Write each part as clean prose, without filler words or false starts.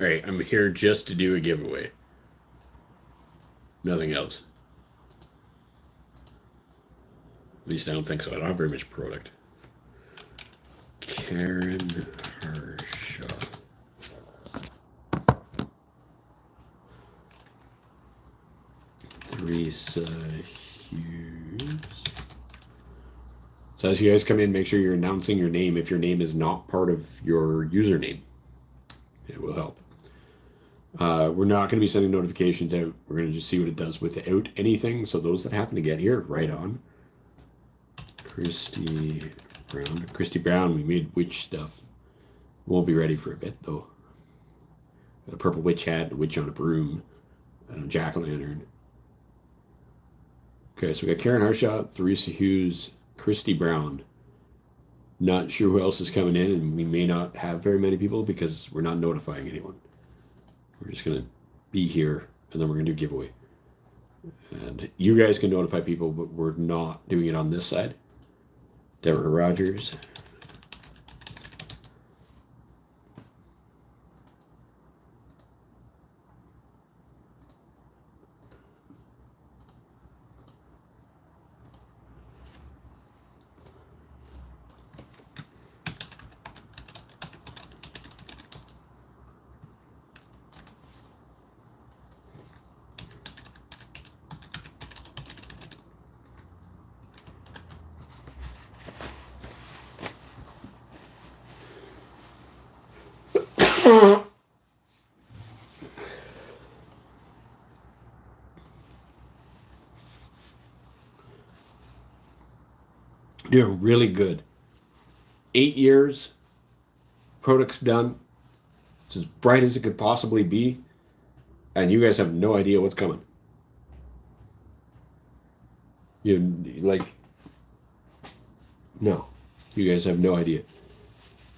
Alright, I'm here just to do a giveaway. Nothing else. At least I don't think so. I don't have very much product. Karen Harshaw. Theresa Hughes. So as you guys come in, make sure you're announcing your name if your name is not part of your username. It will help. We're not going to be sending notifications out. We're going to just see what it does without anything. So those that happen to get here, right on. Christy Brown. Christy Brown, we made witch stuff. Won't be ready for a bit, though. Got a purple witch hat, a witch on a broom, and a jack-o'-lantern. Okay, so we got Karen Harshaw, Theresa Hughes, Christy Brown. Not sure who else is coming in, and we may not have very many people because we're not notifying anyone. We're just going to be here, and then we're going to do a giveaway. And you guys can notify people, but we're not doing it on this side. Deborah Rogers. Doing really good. 8 years. Product's done. It's as bright as it could possibly be. And you guys have no idea what's coming. No. You guys have no idea.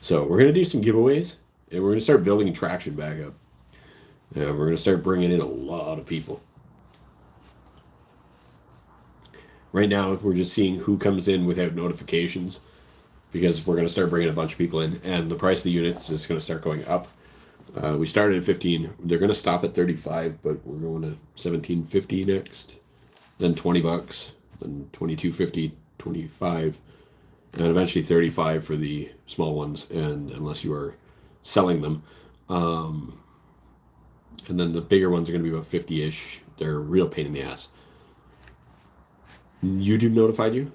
So we're going to do some giveaways. And we're going to start building traction back up. We're going to start bringing in a lot of people. Right now, we're just seeing who comes in without notifications because we're going to start bringing a bunch of people in, and the price of the units is going to start going up. We started at 15. They're going to stop at 35, but we're going to 17.50 next, then 20 bucks, then 22.50, 25, and eventually 35 for the small ones, and unless you are selling them. And then the bigger ones are going to be about 50-ish. They're a real pain in the ass. YouTube notified you?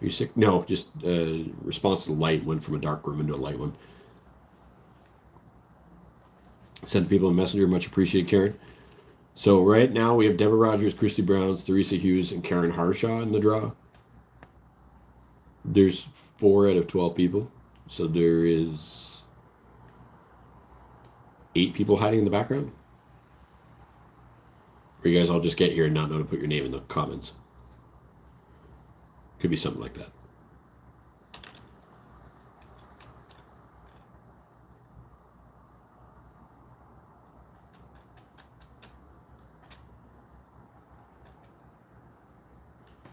Are you sick? No, just response to the light went from a dark room into a light one. Send people a messenger, much appreciated, Karen. So right now we have Deborah Rogers, Christy Browns, Theresa Hughes, and Karen Harshaw in the draw. There's 4 out of 12 people. So there is 8 people hiding in the background. Or you guys all just get here and not know to put your name in the comments. Could be something like that.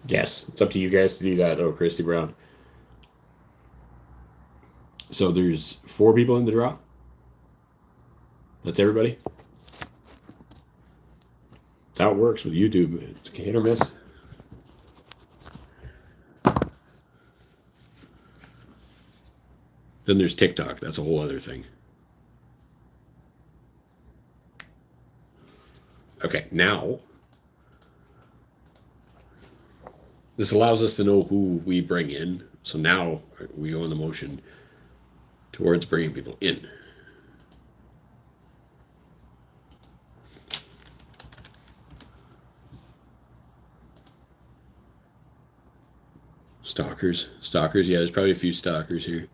Yes, it's up to you guys to do that. Oh, Christy Brown. So there's 4 people in the draw. That's everybody. That's how it works with YouTube. It's hit or miss. Then there's TikTok. That's a whole other thing. Okay, now this allows us to know who we bring in. So now we go in the motion towards bringing people in. Stalkers. Stalkers, yeah, there's probably a few stalkers here.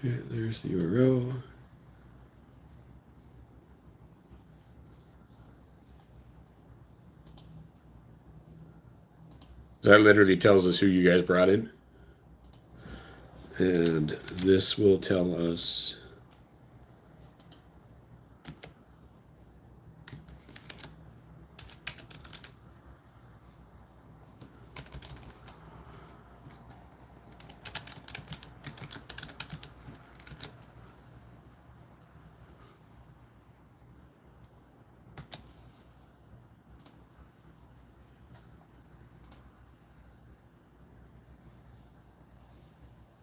Okay, there's the URL. That literally tells us who you guys brought in. And this will tell us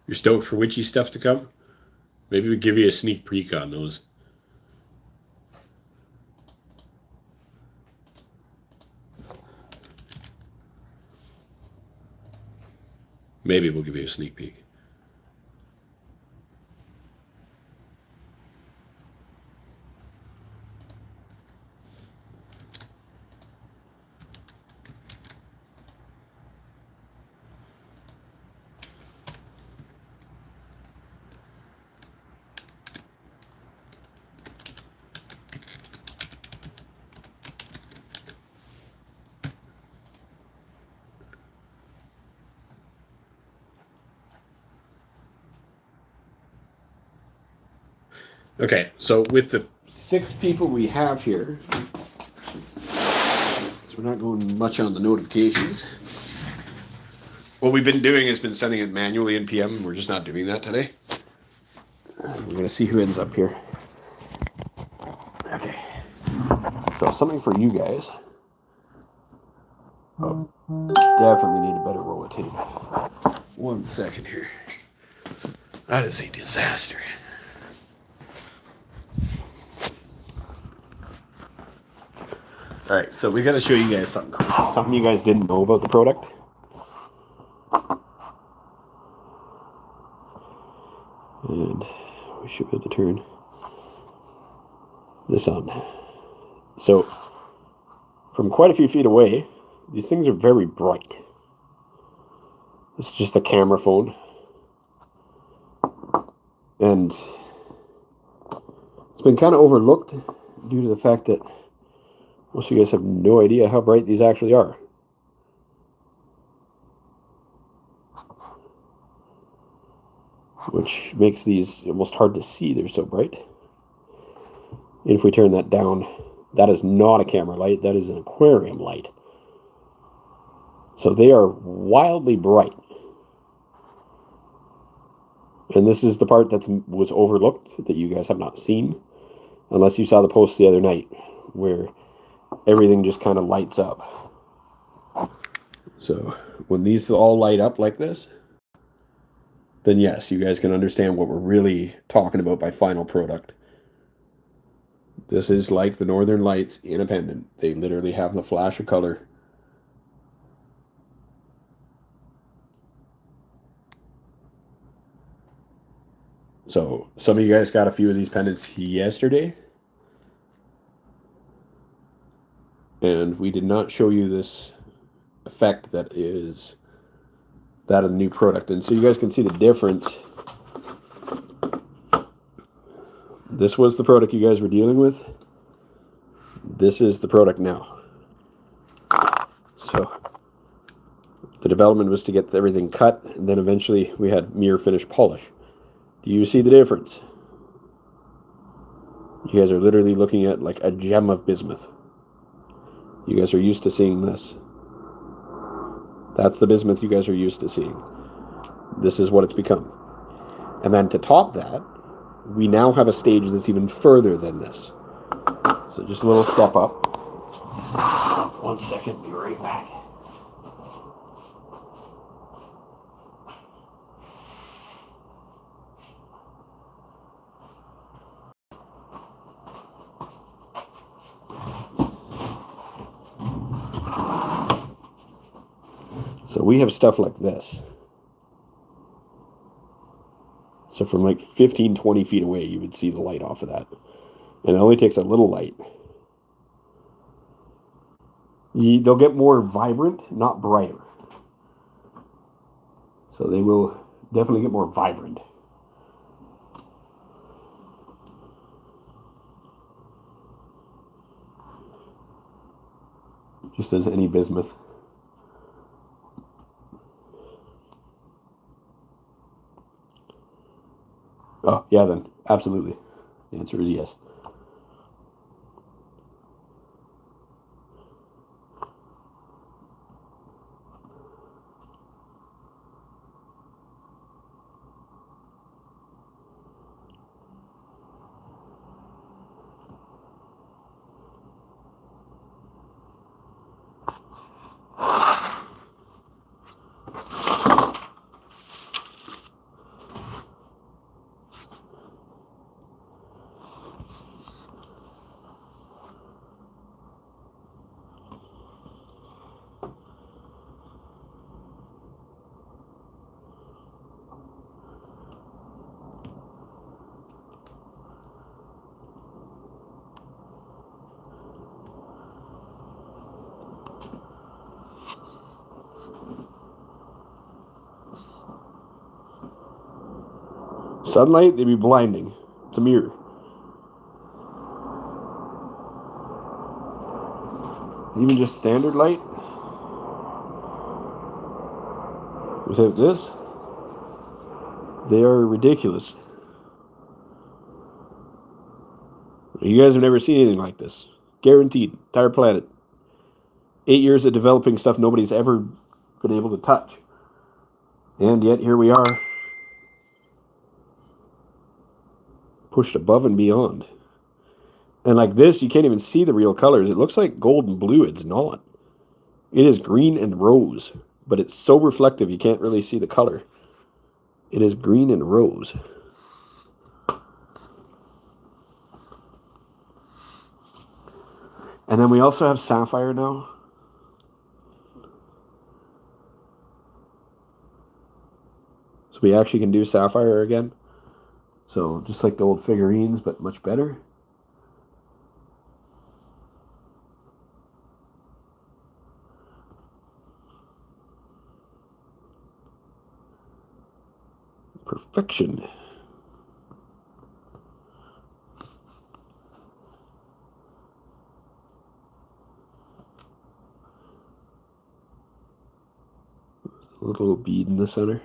you're stoked for witchy stuff to come. Maybe we give you a sneak peek on those. Maybe we'll give you a sneak peek. Okay, so with the 6 people we have here, so we're not going much on the notifications. What we've been doing has been sending it manually in PM. We're just not doing that today. We're going to see who ends up here. Okay. So something for you guys. Oh, definitely need a better roll of tape. 1 second here. That is a disaster. All right, so we got to show you guys something cool. Something you guys didn't know about the product. And we should be able to turn this on. So, from quite a few feet away, these things are very bright. This is just a camera phone. And it's been kind of overlooked due to the fact that most of you guys have no idea how bright these actually are. Which makes these almost hard to see. They're so bright. And if we turn that down, that is not a camera light. That is an aquarium light. So they are wildly bright. And this is the part that was overlooked that you guys have not seen. Unless you saw the post the other night where everything just kind of lights up. So when these all light up like this, then yes, you guys can understand what we're really talking about by final product. This is like the Northern Lights in a pendant. They literally have the flash of color. So some of you guys got a few of these pendants yesterday. And we did not show you this effect that is that of the new product. And so you guys can see the difference. This was the product you guys were dealing with. This is the product now. So the development was to get everything cut, and then eventually we had mirror finish polish. Do you see the difference? You guys are literally looking at like a gem of bismuth. You guys are used to seeing this. That's the bismuth you guys are used to seeing. This is what it's become. And then to top that, we now have a stage that's even further than this. So just a little step up. 1 second, be right back. So we have stuff like this. So from like 15, 20 feet away, you would see the light off of that. And it only takes a little light. They'll get more vibrant, not brighter. So they will definitely get more vibrant. just as any bismuth. Oh, yeah, then. Absolutely. The answer is yes. Sunlight, they'd be blinding. It's a mirror. Even just standard light, without this, they are ridiculous. You guys have never seen anything like this. Guaranteed. Entire planet. 8 years of developing stuff nobody's ever been able to touch. And yet here we are. Pushed above and beyond. And like this, you can't even see the real colors. It looks like gold and blue. It's not. It is green and rose. But it's so reflective you can't really see the color. It is green and rose. And then we also have sapphire now. So we actually can do sapphire again. So just like the old figurines, but much better. Perfection. A little bead in the center.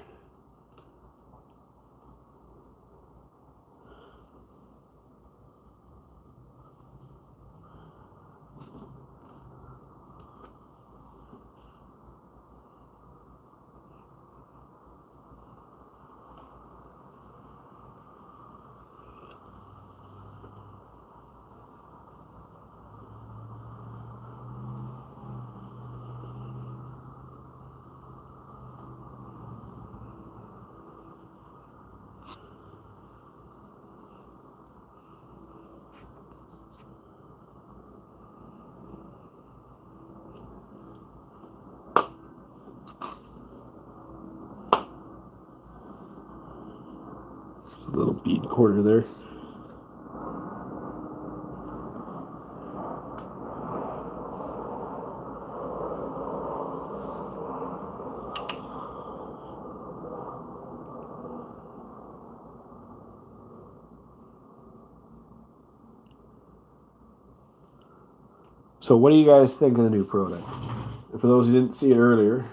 A little bead quarter there. So what do you guys think of the new product? And for those who didn't see it earlier,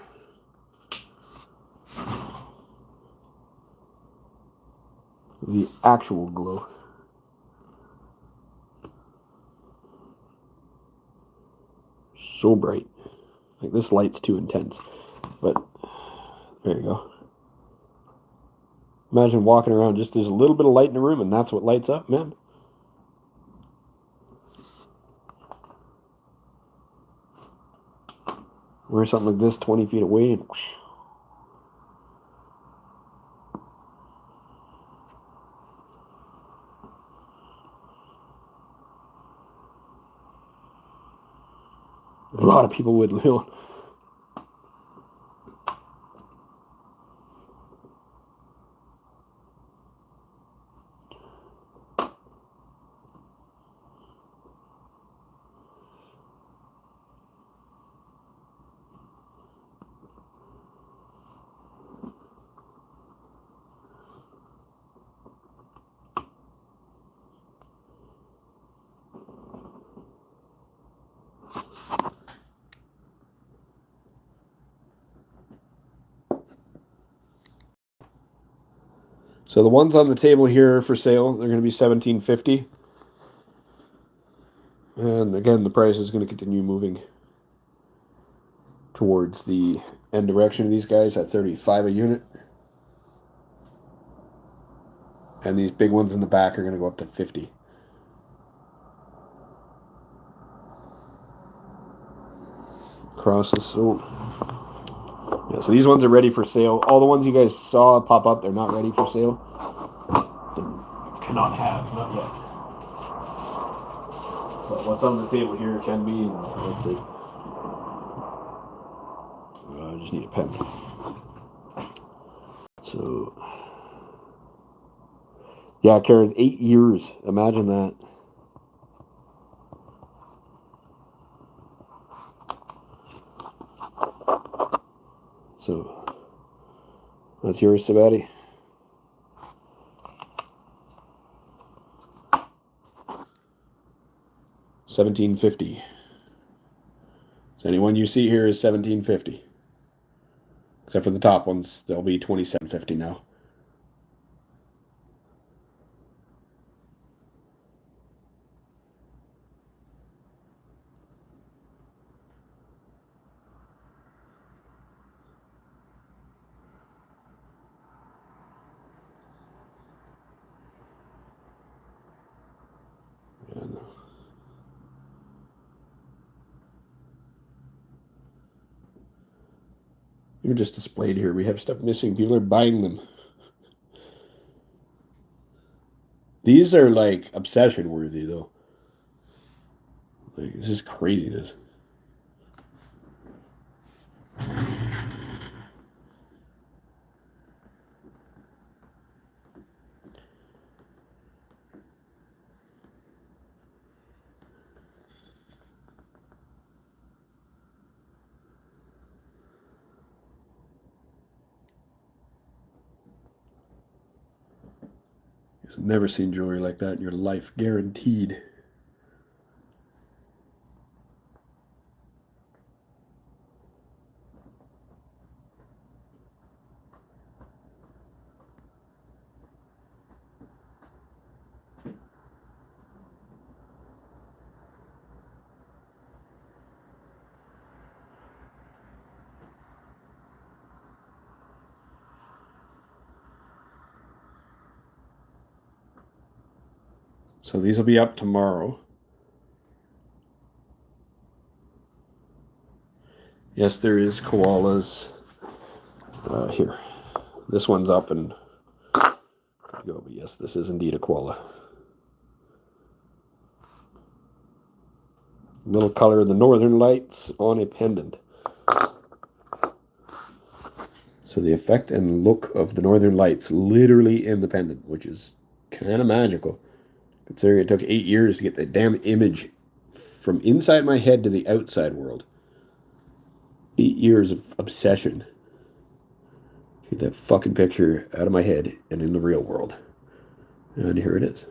the actual glow. So bright. Like this light's too intense. But there you go. Imagine walking around, just there's a little bit of light in the room and that's what lights up, man. Wear something like this 20 feet away and whoosh. A lot of people would live. So the ones on the table here for sale, they're going to be $17.50. And again, the price is going to continue moving towards the end direction of these guys at $35 a unit. And these big ones in the back are going to go up to $50. Across this. So, yeah, so these ones are ready for sale. All the ones you guys saw pop up, they're not ready for sale. Cannot have, not yet. But what's on the table here can be, and let's see. I just need a pen. So, yeah, Karen, 8 years. Imagine that. So, that's yours, Sabati. $17.50. So anyone you see here is $17.50. Except for the top ones, they'll be $27.50 now. And you're just displayed here. We have stuff missing. People are buying them. These are like obsession worthy, though. Like, this is craziness. You've never seen jewelry like that in your life, guaranteed. So these will be up tomorrow. Yes, there is koalas here. This one's up and go, but yes, this is indeed a koala. Little color of the northern lights on a pendant. So the effect and look of the northern lights literally in the pendant, which is kind of magical. Considering it took 8 years to get the damn image from inside my head to the outside world. 8 years of obsession. Get that fucking picture out of my head and in the real world. And here it is.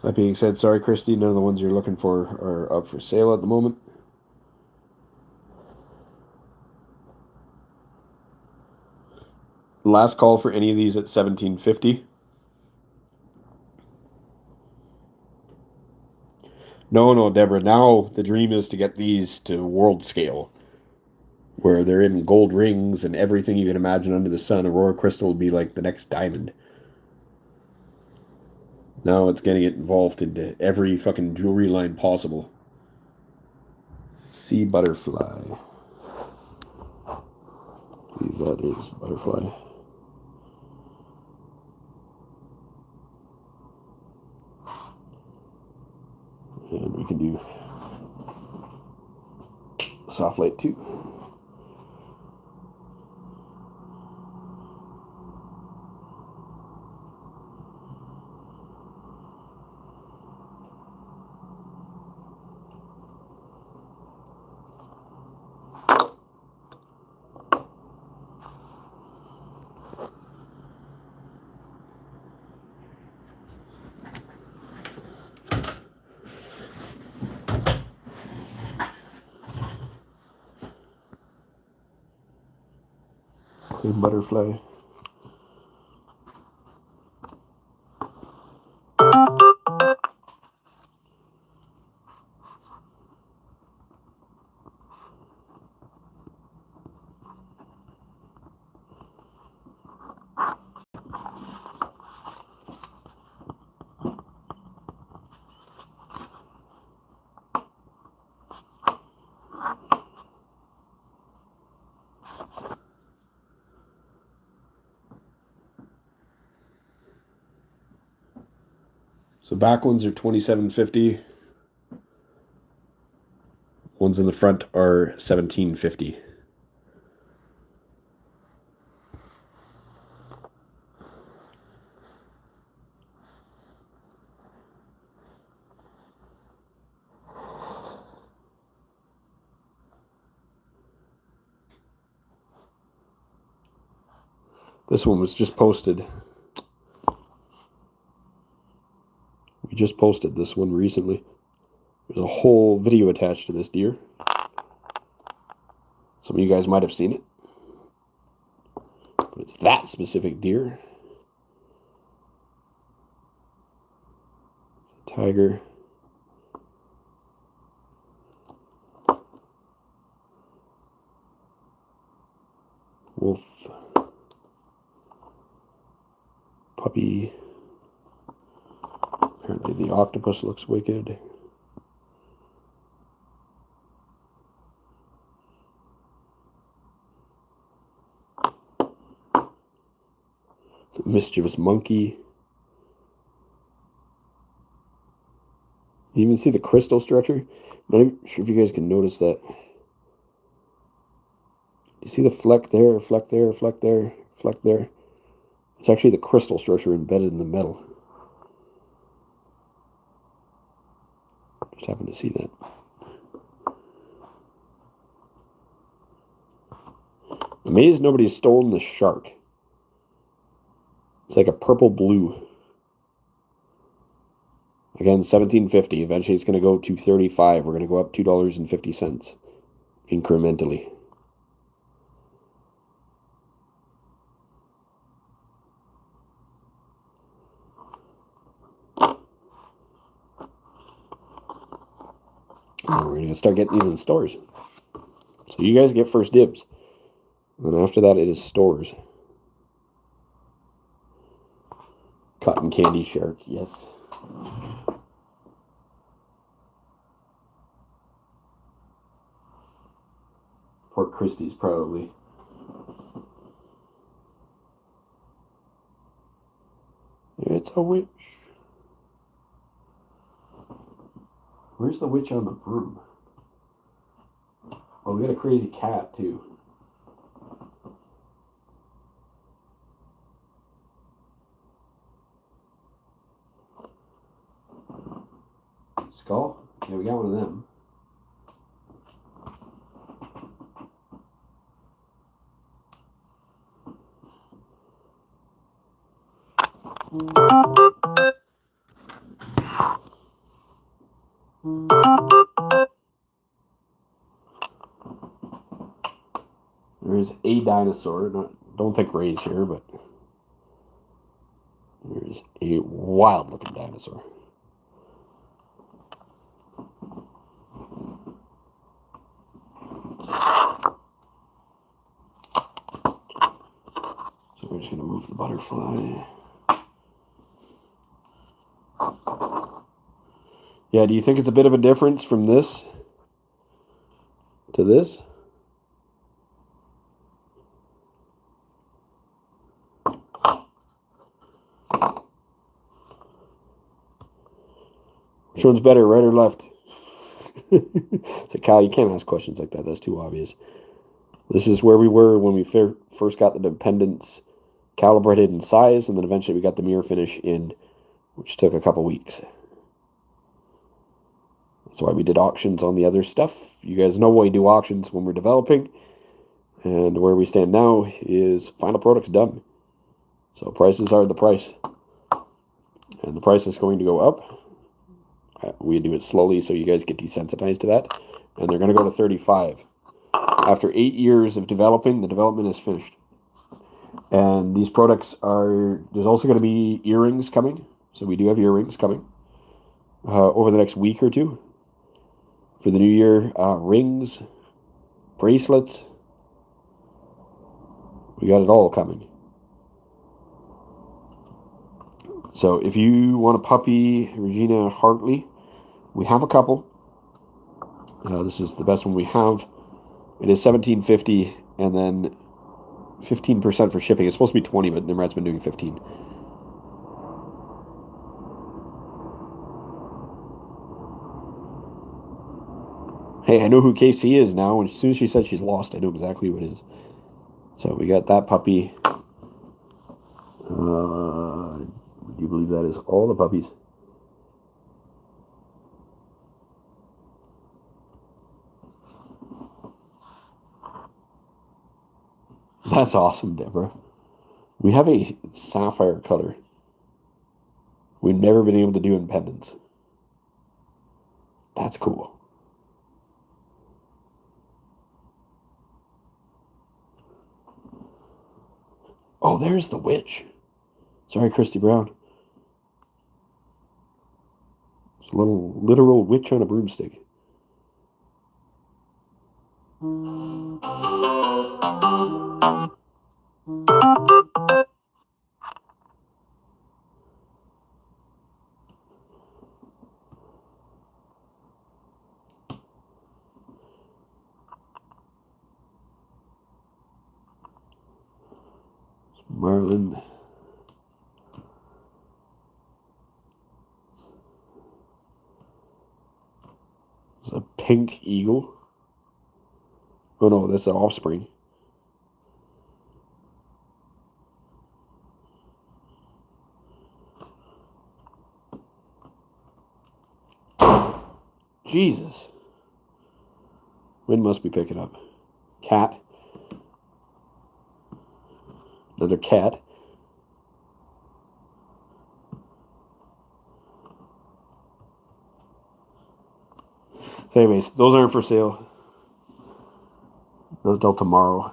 That being said, sorry, Christy, none of the ones you're looking for are up for sale at the moment. Last call for any of these at $17.50. No, Deborah. Now the dream is to get these to world scale, where they're in gold rings and everything you can imagine under the sun. Aurora crystal will be like the next diamond. Now it's getting it involved into every fucking jewelry line possible. Sea butterfly. Please, that is butterfly. And we can do soft light too. Same butterfly. So back ones are $27.50. Ones in the front are $17.50. This one was just posted. We just posted this one recently. There's a whole video attached to this deer. Some of you guys might have seen it. But it's that specific deer. Tiger. Wolf. Puppy. Apparently the octopus looks wicked. The mischievous monkey. You even see the crystal structure. I'm not even sure if you guys can notice that. You see the fleck there, fleck there, fleck there, fleck there. It's actually the crystal structure embedded in the metal. Just happened to see that. Amazed nobody's stolen the shark. It's like a purple blue. Again, $17.50. Eventually it's going to go to $35. We're going to go up $2.50 incrementally. And we're going to start getting these in stores. So you guys get first dibs. And then after that, it is stores. Cotton candy shark, yes. Port Christie's, probably. It's a witch. Where's the witch on the broom? Oh, we got a crazy cat, too. Skull? Yeah, we got one of them. There's a dinosaur. Don't think Ray's here, but there's a wild-looking dinosaur. So we're just going to move the butterfly. Yeah, do you think it's a bit of a difference from this to this? Which one's better, right or left? So, Kyle, you can't ask questions like that. That's too obvious. This is where we were when we first got the dependents calibrated in size, and then eventually we got the mirror finish in, which took a couple weeks. That's why we did auctions on the other stuff. You guys know why we do auctions when we're developing. And where we stand now is final product's done. So prices are the price. And the price is going to go up. We do it slowly so you guys get desensitized to that. And they're going to go to $35. After 8 years of developing, the development is finished. And these products are, there's also going to be earrings coming. So we do have earrings coming over the next week or two for the new year. Rings, bracelets. We got it all coming. So if you want a puppy, Regina Hartley, we have a couple. This is the best one we have. It is $17.50 and then 15% for shipping. It's supposed to be 20, but Nimrod's been doing 15. Hey, I know who Casey is now, and as soon as she said she's lost, I know exactly who it is. So we got that puppy. Would you believe that is all the puppies? That's awesome, Deborah. We have a sapphire color. We've never been able to do in pendants. That's cool. Oh, there's the witch. Sorry, Christy Brown. It's a little literal witch on a broomstick. Marlin. It's a pink eagle. Oh no, that's an offspring. Jesus. Wind must be picking up. Cat. Another cat. So anyways, those aren't for sale. Those till tomorrow.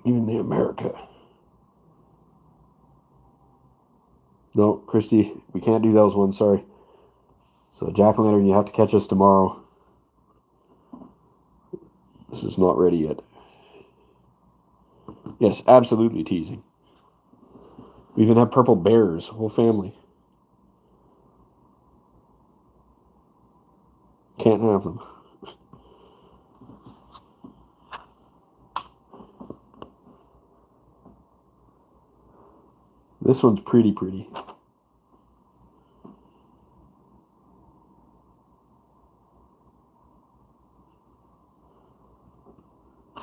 Even the America. No, Christy, we can't do those ones, sorry. So Jack-o'-lantern, you have to catch us tomorrow. This is not ready yet. Yes, absolutely teasing. We even have purple bears, whole family. Can't have them. This one's pretty.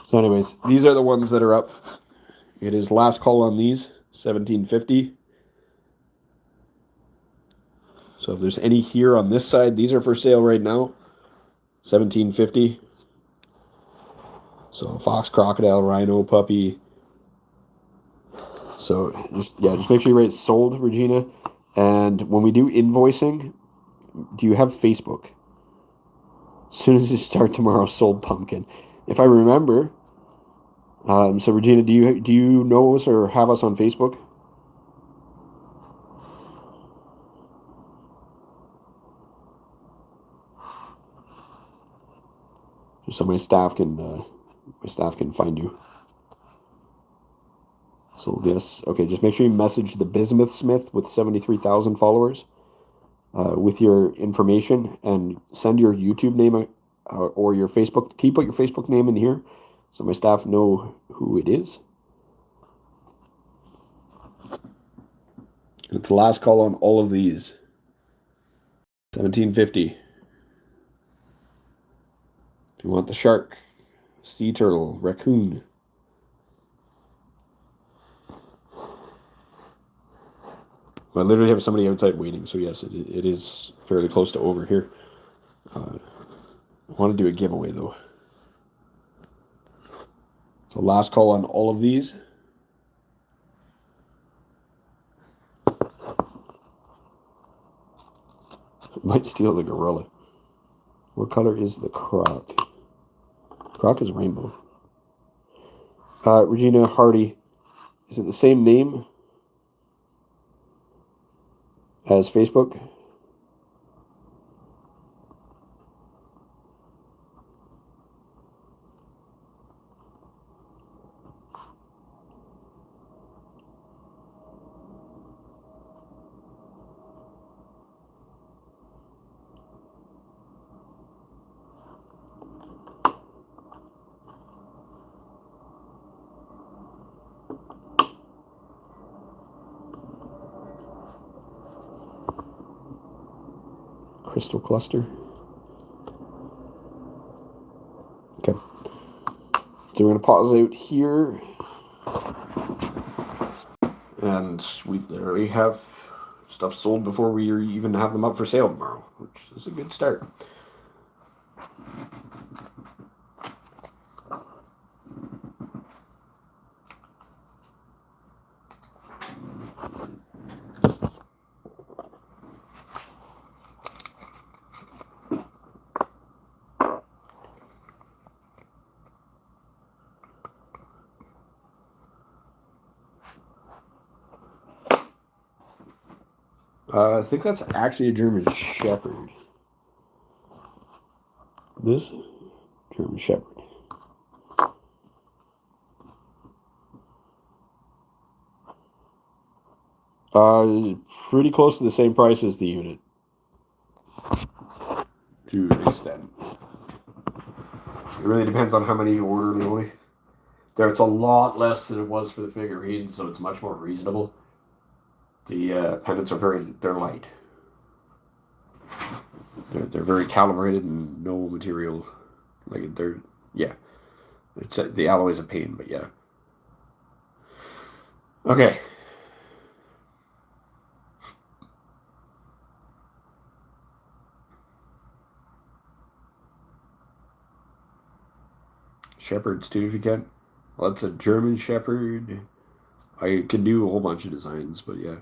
So anyways, these are the ones that are up. It is last call on these, $17.50. So if there's any here on this side, these are for sale right now, $17.50. So fox, crocodile, rhino, puppy. So just make sure you write sold, Regina. And when we do invoicing, do you have Facebook? As soon as you start tomorrow, sold pumpkin. If I remember. So Regina, do you know us or have us on Facebook? Just so my staff can find you. So yes, okay. Just make sure you message the Bismuth Smith with 73,000 followers with your information and send your YouTube name or your Facebook. Can you put your Facebook name in here so my staff know who it is? It's the last call on all of these. $17.50. If you want the shark, sea turtle, raccoon. I literally have somebody outside waiting, so yes, it is fairly close to over here. I want to do a giveaway, though. So last call on all of these. Might steal the gorilla. What color is the croc? Croc is rainbow. Regina Hardy. Is it the same name as Facebook? Crystal cluster. Okay. So we're going to pause out here. And we already have stuff sold before we even have them up for sale tomorrow, which is a good start. I think that's actually a German Shepherd. This German Shepherd. Pretty close to the same price as the unit. To an extent. It really depends on how many you order, really. There, it's a lot less than it was for the figurines, so it's much more reasonable. The pendants are they're light. They're very calibrated and no material. Like it's the alloy is a pain, but yeah. Okay. Shepherds too, if you can. Well, it's a German Shepherd. I can do a whole bunch of designs, but yeah.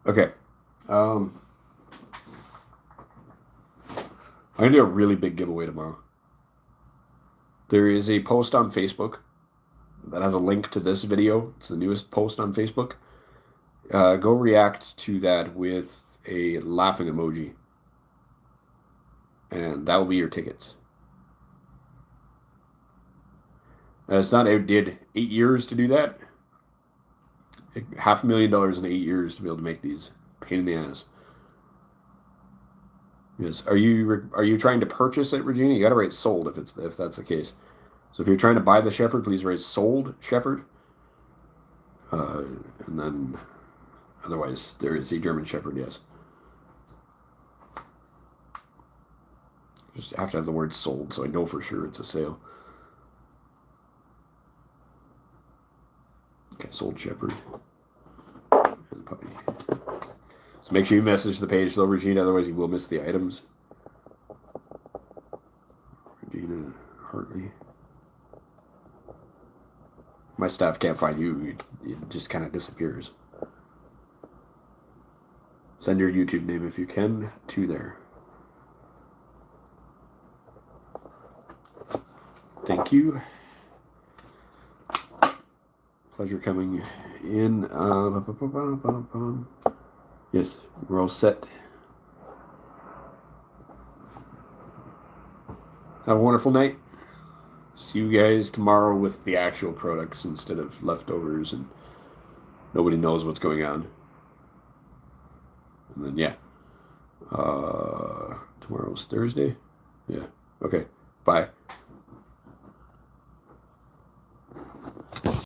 Okay. I'm going to do a really big giveaway tomorrow. There is a post on Facebook that has a link to this video. It's the newest post on Facebook. Go react to that with a laughing emoji. And that will be your tickets. It's not outdid 8 years to do that. $500,000 in 8 years to be able to make these. Pain in the ass. Yes. Are you trying to purchase it, Regina? You got to write sold if that's the case. So if you're trying to buy the Shepherd, please write sold Shepherd. And then otherwise there is a German Shepherd. Yes. Just have to have the word sold, so I know for sure it's a sale. Okay, sold Shepherd. And puppy. So make sure you message the page though, Regina, otherwise you will miss the items. Regina Hartley. My staff can't find you. It just kind of disappears. Send your YouTube name if you can to there. Thank you. Pleasure coming in. Yes, we're all set. Have a wonderful night. See you guys tomorrow with the actual products instead of leftovers and nobody knows what's going on. And then, yeah. Tomorrow's Thursday? Yeah. Okay. Bye.